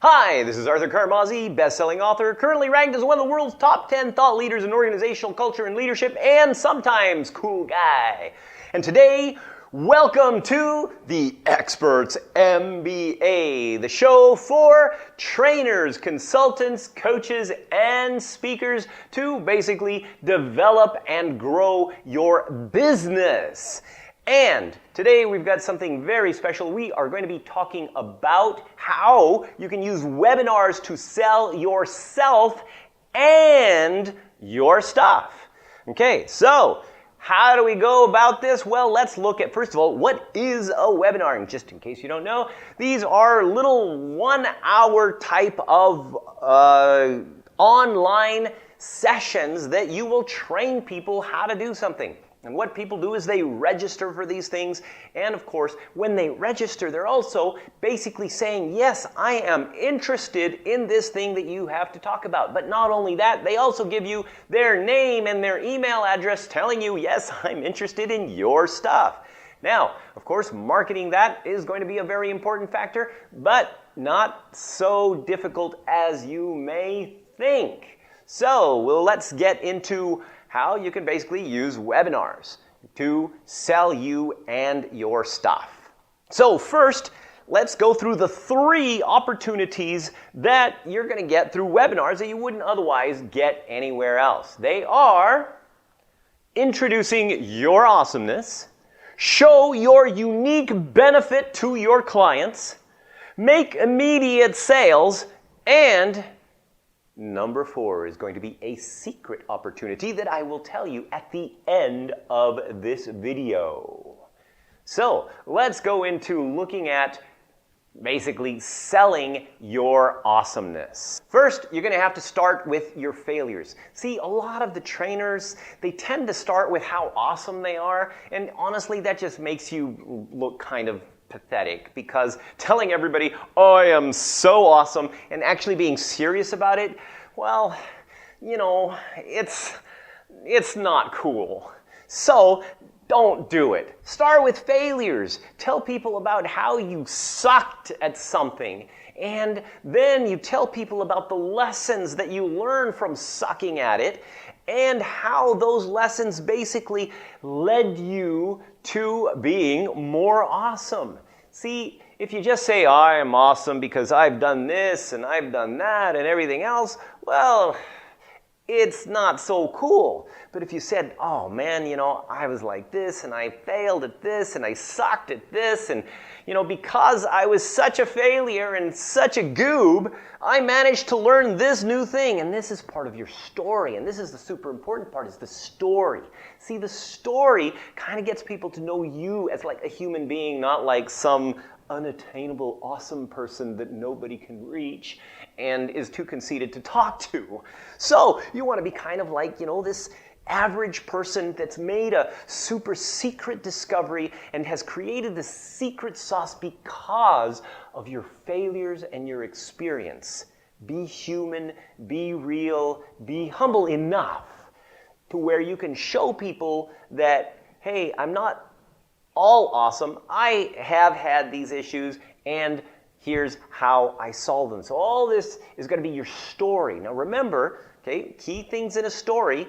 Hi, this is Arthur Carmazzi, best-selling author, currently ranked as one of the world's top 10 thought leaders in organizational culture and leadership, and sometimes cool guy. And today, welcome to the Experts MBA, the show for trainers, consultants, coaches, and speakers to basically develop and grow your business. And today we've got something very special. We are going to be talking about how you can use webinars to sell yourself and your stuff. Okay, so how do we go about this? Well, let's look at, first of all, what is a webinar? And just in case you don't know, these are little 1-hour type of online sessions that you will train people how to do something. And what people do is they register for these things. And of course, when they register, they're also basically saying, yes, I am interested in this thing that you have to talk about. But not only that, they also give you their name and their email address telling you, yes, I'm interested in your stuff. Now, of course, marketing that is going to be a very important factor, but not so difficult as you may think. So, let's get into how you can basically use webinars to sell you and your stuff. So first, let's go through the 3 opportunities that you're going to get through webinars that you wouldn't otherwise get anywhere else. They are introducing your awesomeness, show your unique benefit to your clients, make immediate sales, and number 4 is going to be a secret opportunity that I will tell you at the end of this video. So let's go into looking at basically selling your awesomeness. First, you're going to have to start with your failures. See, a lot of the trainers, they tend to start with how awesome they are, and honestly, that just makes you look kind of pathetic, because telling everybody, oh, I am so awesome, and actually being serious about it, well, you know, it's not cool. So don't do it. Start with failures. Tell people about how you sucked at something, and then you tell people about the lessons that you learned from sucking at it, and how those lessons basically led you to being more awesome. See, if you just say, I am awesome because I've done this and I've done that and everything else, well, it's not so cool. But if you said, oh man, you know, I was like this and I failed at this and I sucked at this, and you know, because I was such a failure and such a goob, I managed to learn this new thing. And this is part of your story. And this is the super important part, is the story. See, the story kind of gets people to know you as like a human being, not like some unattainable, awesome person that nobody can reach and is too conceited to talk to. So you want to be kind of like, you know, this average person that's made a super secret discovery and has created this secret sauce because of your failures and your experience. Be human, be real, be humble enough to where you can show people that, hey, I'm not all awesome. I have had these issues, and here's how I solved them. So all this is going to be your story. Now remember, okay, key things in a story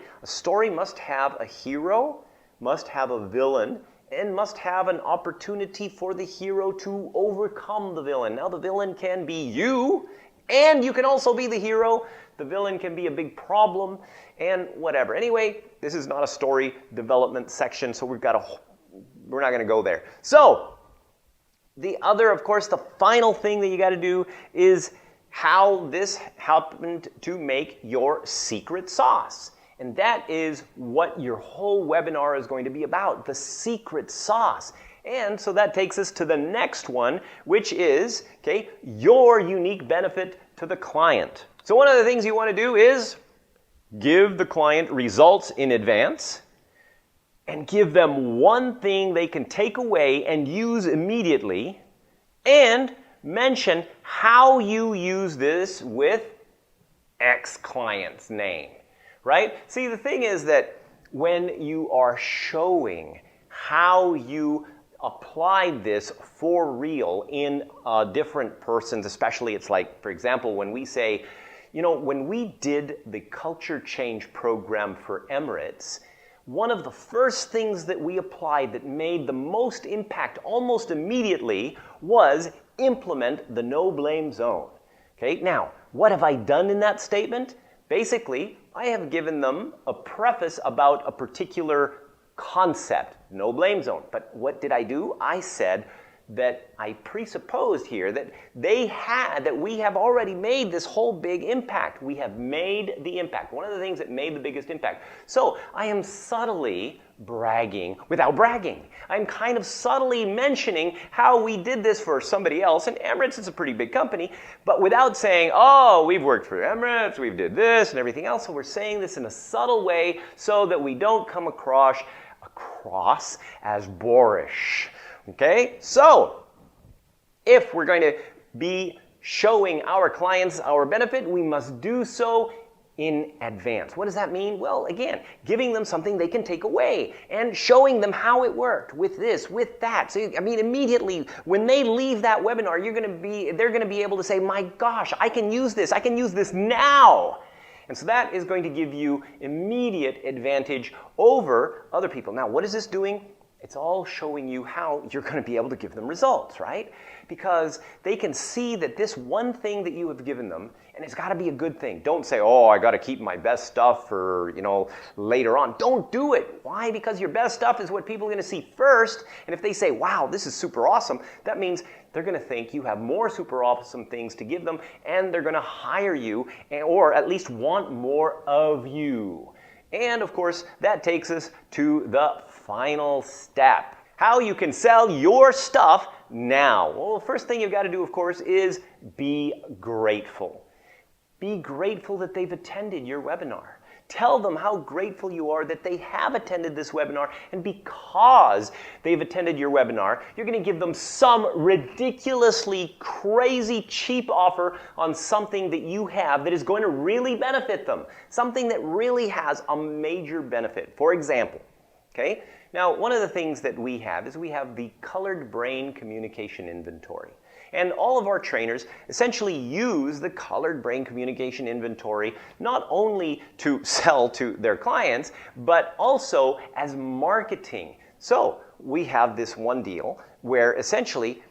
must have a hero, must have a villain, and must have an opportunity for the hero to overcome the villain. Now the villain can be you, and you can also be the hero. The villain can be a big problem, and whatever. Anyway, this is not a story development section, so we're not going to go there. So the other, of course, the final thing that you got to do is how this happened to make your secret sauce. And that is what your whole webinar is going to be about, the secret sauce. And so that takes us to the next one, which is, okay, your unique benefit to the client. So one of the things you want to do is give the client results in advance and give them one thing they can take away and use immediately, and mention how you use this with X client's name, right? See, the thing is that when you are showing how you applied this for real in different persons, especially it's like, for example, when we say, when we did the culture change program for Emirates, one of the first things that we applied that made the most impact almost immediately was implement the no blame zone. Okay, now, what have I done in that statement? Basically, I have given them a preface about a particular concept, no blame zone. But what did I do? I said that I presupposed here that we have already made this whole big impact. We have made the impact. One of the things that made the biggest impact. So I am subtly bragging without bragging. I'm kind of subtly mentioning how we did this for somebody else. And Emirates is a pretty big company, but without saying, oh, we've worked for Emirates, we've did this and everything else. So we're saying this in a subtle way so that we don't come across as boorish. Okay, so if we're going to be showing our clients our benefit, we must do so in advance. What does that mean? Well, again, giving them something they can take away and showing them how it worked with this, with that. So, immediately when they leave that webinar, they're going to be able to say, my gosh, I can use this now. And so that is going to give you immediate advantage over other people. Now, what is this doing? It's all showing you how you're going to be able to give them results, right? Because they can see that this one thing that you have given them, and it's got to be a good thing. Don't say, oh, I got to keep my best stuff for, later on. Don't do it. Why? Because your best stuff is what people are going to see first. And if they say, wow, this is super awesome, that means they're going to think you have more super awesome things to give them, and they're going to hire you, or at least want more of you. And of course, that takes us to the final step. How you can sell your stuff now. Well, the first thing you've got to do, of course, is be grateful. Be grateful that they've attended your webinar. Tell them how grateful you are that they have attended this webinar, and because they've attended your webinar, you're going to give them some ridiculously crazy cheap offer on something that you have that is going to really benefit them, something that really has a major benefit. For example, okay, now one of the things that we have is we have the Colored Brain Communication Inventory. And all of our trainers essentially use the Colored Brain Communication Inventory not only to sell to their clients, but also as marketing. So we have this one deal where essentially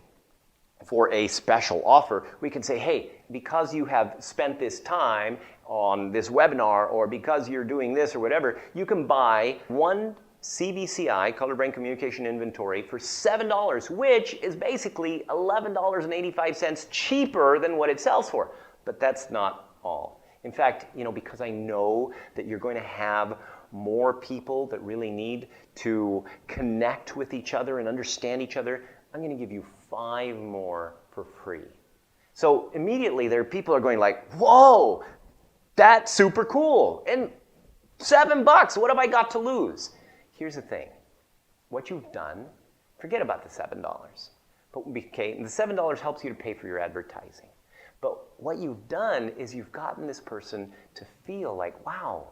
for a special offer, we can say, hey, because you have spent this time on this webinar, or because you're doing this or whatever, you can buy one CBCI, Colored Brain Communication Inventory, for $7, which is basically $11.85 cheaper than what it sells for. But that's not all. In fact, because I know that you're going to have more people that really need to connect with each other and understand each other, I'm going to give you 5 more for free. So immediately people are going like, whoa, that's super cool. And $7, what have I got to lose? Here's the thing. What you've done, forget about the $7. But okay, the $7 helps you to pay for your advertising. But what you've done is you've gotten this person to feel like, wow,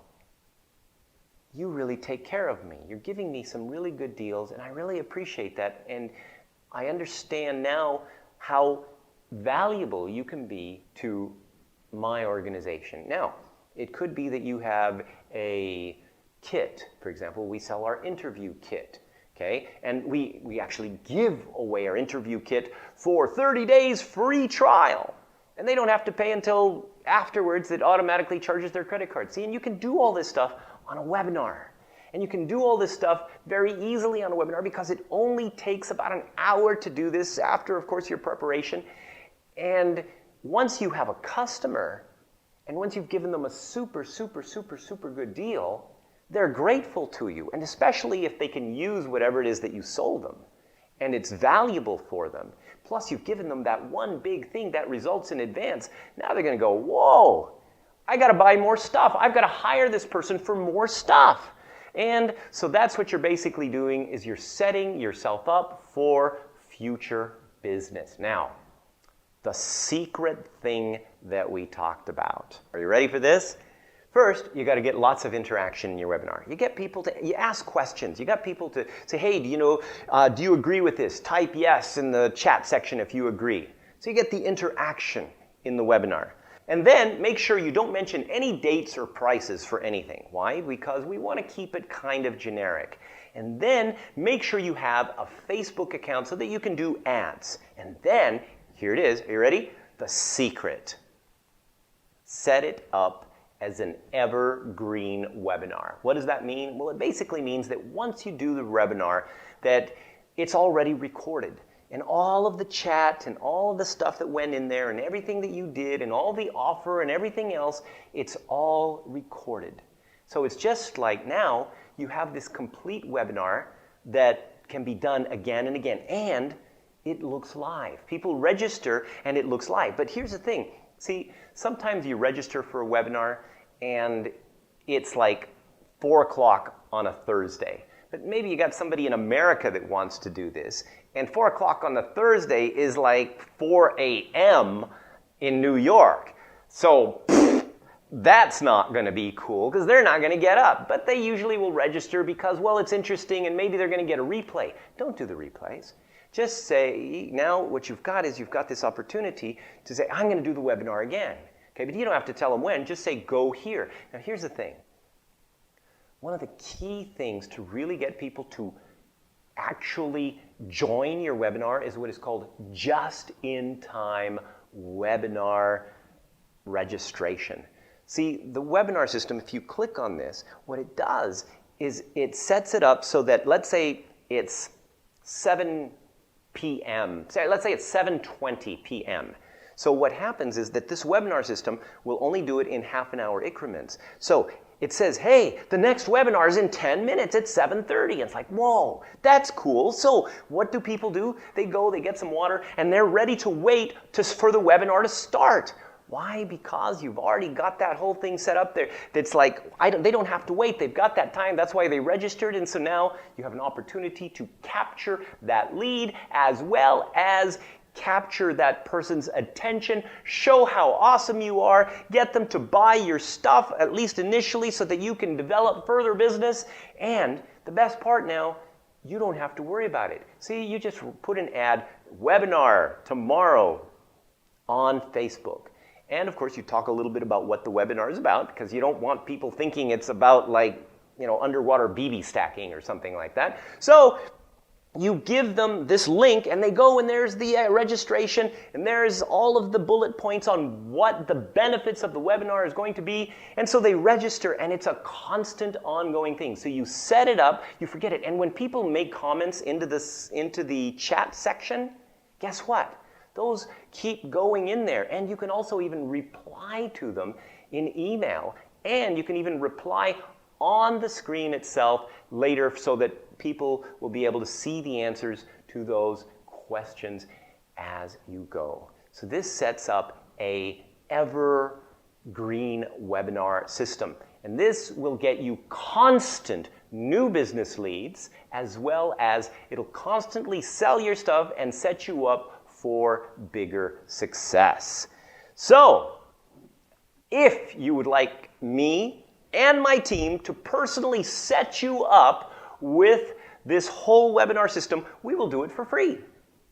you really take care of me. You're giving me some really good deals, and I really appreciate that. And I understand now how valuable you can be to my organization. Now, it could be that you have a kit. For example, we sell our interview kit, okay? And we actually give away our interview kit for 30 days free trial. And they don't have to pay until afterwards. It automatically charges their credit card. See, and you can do all this stuff on a webinar. And you can do all this stuff very easily on a webinar because it only takes about an hour to do this after, of course, your preparation. And once you have a customer, and once you've given them a super, super, super, super good deal, they're grateful to you, and especially if they can use whatever it is that you sold them, and it's valuable for them. Plus, you've given them that one big thing that results in advance. Now they're going to go, whoa, I got to buy more stuff. I've got to hire this person for more stuff. And so that's what you're basically doing, is you're setting yourself up for future business. Now, the secret thing that we talked about. Are you ready for this? First, you got to get lots of interaction in your webinar. You get people you ask questions. You got people to say, hey, do you agree with this? Type yes in the chat section if you agree. So you get the interaction in the webinar. And then make sure you don't mention any dates or prices for anything. Why? Because we want to keep it kind of generic. And then make sure you have a Facebook account so that you can do ads. And then, here it is. Are you ready? The secret. Set it up as an evergreen webinar. What does that mean? Well, it basically means that once you do the webinar, that it's already recorded. And all of the chat and all of the stuff that went in there and everything that you did and all the offer and everything else, it's all recorded. So it's just like now you have this complete webinar that can be done again and again. And it looks live. People register and it looks live. But here's the thing. See, sometimes you register for a webinar and it's like 4 o'clock on a Thursday. But maybe you got somebody in America that wants to do this. And 4 o'clock on a Thursday is like 4 a.m. in New York. So that's not going to be cool because they're not going to get up. But they usually will register because, well, it's interesting and maybe they're going to get a replay. Don't do the replays. Just say, now what you've got is you've got this opportunity to say, I'm going to do the webinar again. Okay, but you don't have to tell them when. Just say, go here. Now, here's the thing. One of the key things to really get people to actually join your webinar is what is called just-in-time webinar registration. See, the webinar system, if you click on this, what it does is it sets it up so that, let's say it's 7 p.m. Let's say it's 7:20 p.m. So what happens is that this webinar system will only do it in half-an-hour increments. So it says, hey, the next webinar is in 10 minutes at 7:30. It's like, whoa, that's cool. So what do people do? They go, they get some water, and they're ready to wait for the webinar to start. Why? Because you've already got that whole thing set up there. That's like, they don't have to wait. They've got that time. That's why they registered. And so now you have an opportunity to capture that lead as well as capture that person's attention, show how awesome you are, get them to buy your stuff, at least initially, so that you can develop further business. And the best part now, you don't have to worry about it. See, you just put an ad, webinar tomorrow on Facebook. And of course, you talk a little bit about what the webinar is about, because you don't want people thinking it's about underwater BB stacking or something like that. So you give them this link and they go and there's the registration and there's all of the bullet points on what the benefits of the webinar is going to be. And so they register and it's a constant ongoing thing. So you set it up, you forget it. And when people make comments into the chat section, guess what? Those keep going in there. And you can also even reply to them in email. And you can even reply on the screen itself later so that people will be able to see the answers to those questions as you go. So this sets up a evergreen webinar system. And this will get you constant new business leads, as well as it'll constantly sell your stuff and set you up for bigger success. So, if you would like me and my team to personally set you up with this whole webinar system, we will do it for free.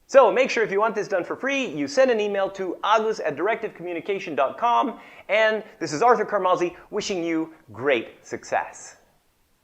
So make sure if you want this done for free, you send an email to agus@directivecommunication.com. And this is Arthur Carmazzi wishing you great success.